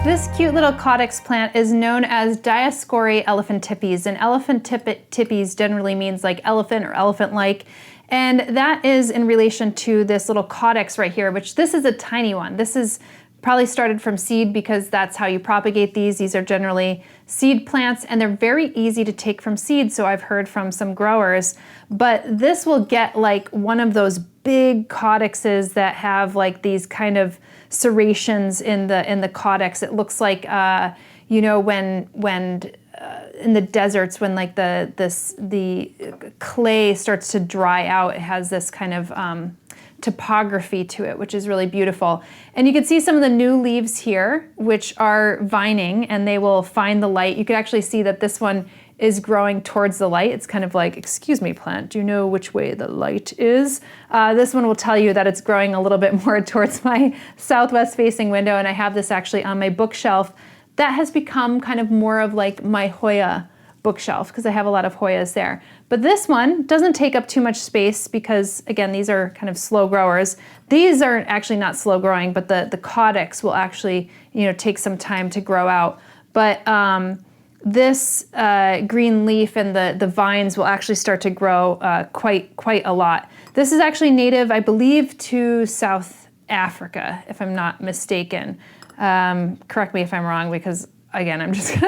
This cute little caudex plant is known as Dioscorea elephantipes, and elephantipes generally means like elephant or elephant-like, and that is in relation to this little caudex right here, which this is a tiny one. This is probably started from seed because that's how you propagate these. These are generally seed plants and they're very easy to take from seed, so I've heard from some growers. But this will get like one of those big caudexes that have like these kind of serrations in the caudex. It looks like you know, when in the deserts, when like the clay starts to dry out, it has this kind of topography to it, which is really beautiful. And you can see some of the new leaves here, which are vining, and they will find the light. You can actually see that this one is growing towards the light. It's kind of like, excuse me, plant, do you know which way the light is? This one will tell you that it's growing a little bit more towards my southwest facing window, and I have this actually on my bookshelf. That has become kind of more of like my Hoya bookshelf because I have a lot of Hoyas there. But this one doesn't take up too much space because, again, these are kind of slow growers. These are actually not slow growing, but the caudex will actually, you know, take some time to grow out. But this green leaf and the vines will actually start to grow quite a lot. This is actually native, I believe, to South Africa, if I'm not mistaken. Correct me if I'm wrong, because again, I'm just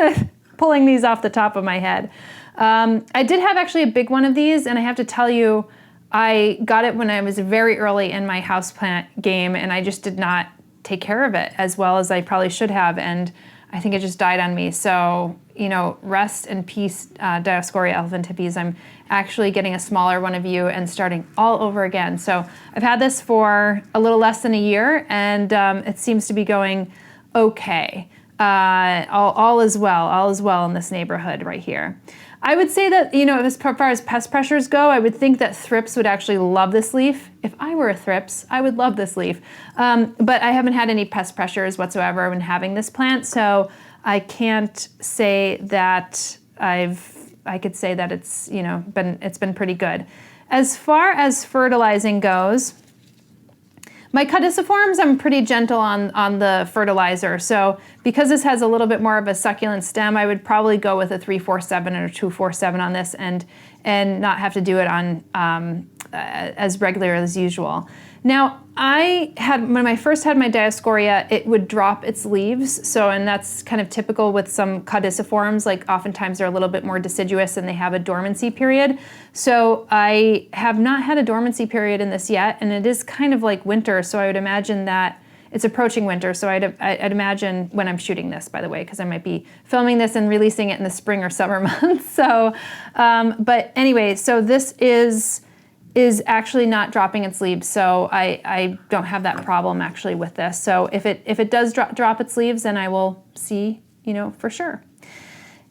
pulling these off the top of my head. I did have actually a big one of these, and I have to tell you, I got it when I was very early in my houseplant game, and I just did not take care of it as well as I probably should have, and I think it just died on me. So, you know, rest in peace, Dioscorea elephantipes. I'm actually getting a smaller one of you and starting all over again. So I've had this for a little less than a year, and it seems to be going okay. All is well in this neighborhood right here. I would say that, you know, as far as pest pressures go, I would think that thrips would actually love this leaf. If I were a thrips, I would love this leaf. But I haven't had any pest pressures whatsoever when having this plant, so I can't say that I could say that it's, you know, it's been pretty good. As far as fertilizing goes, my Caudiciforms, I'm pretty gentle on the fertilizer. So because this has a little bit more of a succulent stem, I would probably go with a 347 or 247 on this and not have to do it on as regular as usual. Now, when I first had my Dioscorea, it would drop its leaves. So, and that's kind of typical with some Caudiciforms, like oftentimes they're a little bit more deciduous and they have a dormancy period. So I have not had a dormancy period in this yet, and it is kind of like winter, so I would imagine that it's approaching winter, so I'd imagine when I'm shooting this, by the way, because I might be filming this and releasing it in the spring or summer months. So, but anyway, so this is actually not dropping its leaves, so I don't have that problem actually with this. So if it does drop its leaves, then I will see, you know, for sure.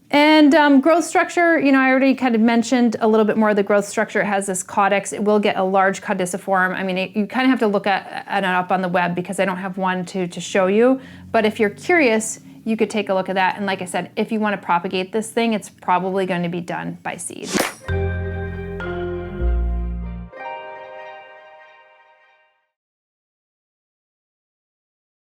And growth structure, you know, I already kind of mentioned a little bit more of the growth structure. It has this caudex. It will get a large caudiciform. I mean, you kind of have to look at it up on the web because I don't have one to show you. But if you're curious, you could take a look at that. And like I said, if you want to propagate this thing, it's probably going to be done by seed.